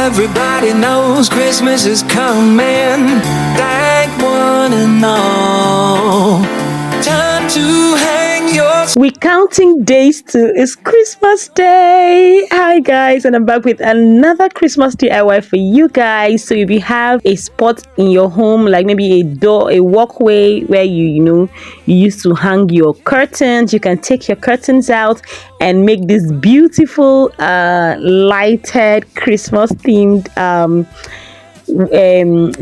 Everybody knows Christmas is coming. Thank one and all. Time to hang your... We're counting days to it's Christmas Day. Hi guys, and I'm back with another Christmas DIY for you guys. So if you have a spot in your home, like maybe a door, a walkway where you used to hang your curtains, you can take your curtains out and make this beautiful lighted Christmas themed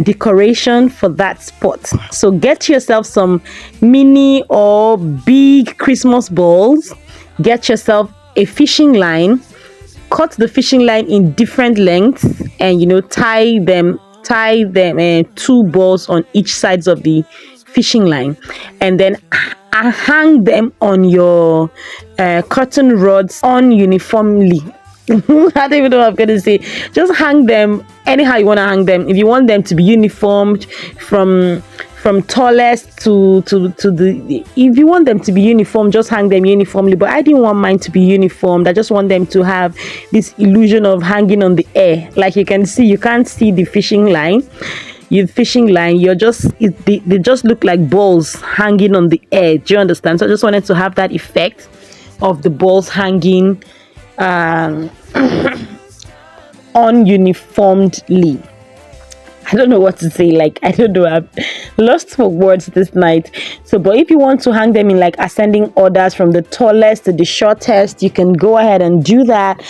decoration for that spot. So get yourself some mini or big Christmas balls, get yourself a fishing line, cut the fishing line in different lengths, and tie them two balls on each sides of the fishing line, and then hang them on your curtain rods uniformly. I don't even know what I'm gonna say. Just hang them anyhow you want to hang them. If you want them to be uniformed from tallest to the, if you want them to be uniform, just hang them uniformly. But I didn't want mine to be uniformed. I just want them to have this illusion of hanging on the air. Like you can see, you can't see the fishing line. They just look like balls hanging on the air. Do you understand? So I just wanted to have that effect of the balls hanging ununiformedly. I don't know what to say. I don't know, I'm lost for words this night. So but if you want to hang them in ascending orders from the tallest to the shortest, you can go ahead and do that,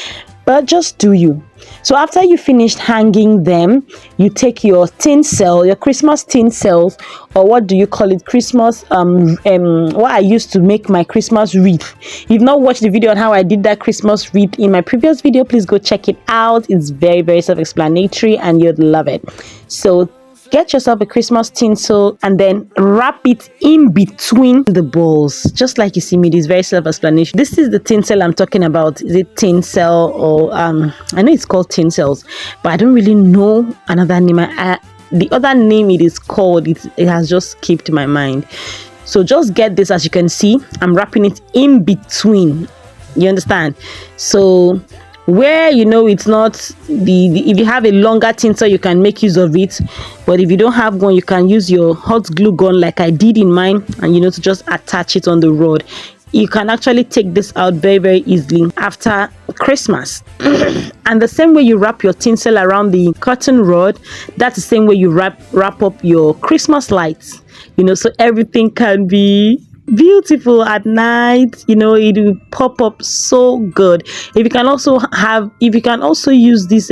but just do you. So after you finished hanging them, you take your tinsel, your Christmas tinsels, or what do you call it, Christmas what I used to make my Christmas wreath. If you've not watched the video on how I did that Christmas wreath in my previous video, please go check it out. It's very, very self-explanatory and you'd love it. So get yourself a Christmas tinsel and then wrap it in between the balls, just like you see me. This is very self-explanatory. This is the tinsel I'm talking about. Is it tinsel or I know it's called tinsels, but I don't really know another name. The other name it is called, it has just skipped my mind. So just get this. As you can see, I'm wrapping it in between. You understand? So where it's not if you have a longer tinsel, you can make use of it, but if you don't have one, you can use your hot glue gun like I did in mine, and to just attach it on the rod. You can actually take this out very, very easily after Christmas. And the same way you wrap your tinsel around the curtain rod, that's the same way you wrap up your Christmas lights, so everything can be beautiful at night. It will pop up so good. If you can also use these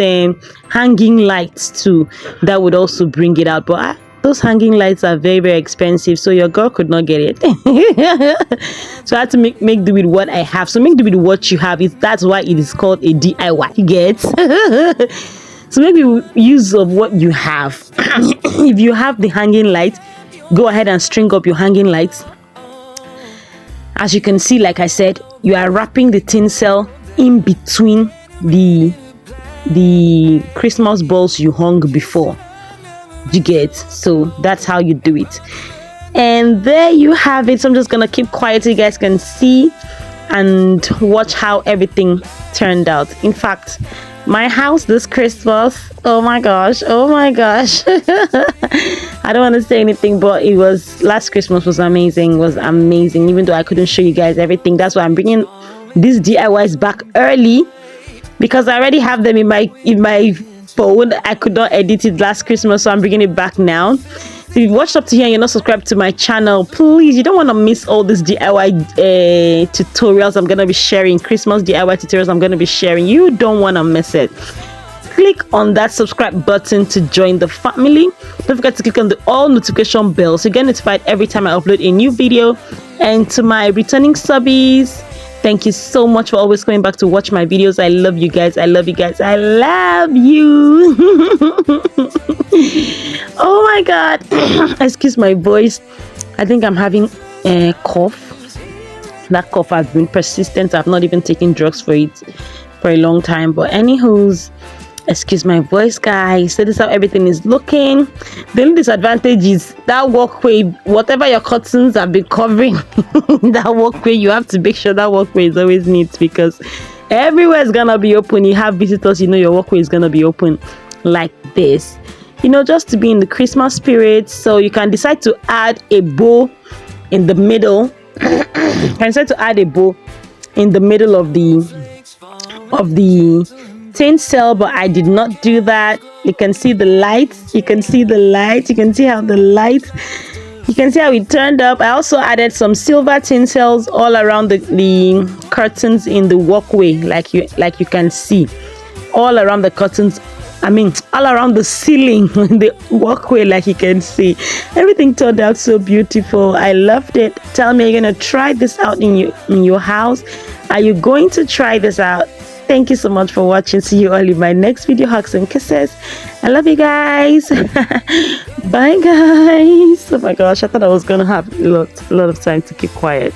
hanging lights too, that would also bring it out. But those hanging lights are very, very expensive, so your girl could not get it. So I had to make do with what I have. So make do with what you have. That's why it is called a DIY. You get? So maybe use of what you have. If you have the hanging light, go ahead and string up your hanging lights. As you can see, like I said, you are wrapping the tinsel in between the Christmas balls you hung before. You get? So that's how you do it. And there you have it. So I'm just gonna keep quiet so you guys can see and watch how everything turned out. In fact, my house this Christmas, oh my gosh, I don't want to say anything, but last Christmas was amazing, even though I couldn't show you guys everything. That's why I'm bringing these DIYs back early, because I already have them in my phone. I could not edit it last Christmas, so I'm bringing it back now. So if you've watched up to here and you're not subscribed to my channel, please, you don't want to miss all these DIY tutorials I'm going to be sharing, Christmas DIY tutorials I'm going to be sharing. You don't want to miss it. Click on that subscribe button to join the family. Don't forget to click on the all notification bell so you get notified every time I upload a new video. And to my returning subbies, thank you so much for always coming back to watch my videos. I love you guys. I love you. Oh my god. Excuse my voice. I think I'm having a cough. That cough has been persistent. I've not even taken drugs for it for a long time. But anywho's, excuse my voice, guys. So this is how everything is looking. The only disadvantage is that walkway, whatever your curtains have been covering, that walkway, you have to make sure that walkway is always neat, because everywhere is gonna be open. You have visitors, you know your walkway is gonna be open like this, you know, just to be in the Christmas spirit. So you can decide to add a bow in the middle. You can decide to add a bow in the middle of the tinsel, but I did not do that. You can see the lights, you can see the lights, you can see how the lights, you can see how it turned up. I also added some silver tinsels all around the curtains in the walkway, like you can see all around the curtains. I mean, all around the ceiling in the walkway, like you can see. Everything turned out so beautiful. I loved it. Tell me, are you gonna try this out in your house? Are you going to try this out? Thank you so much for watching. See you all in my next video. Hugs and kisses. I love you guys. Bye guys. Oh my gosh, I thought I was gonna have a lot of time to keep quiet.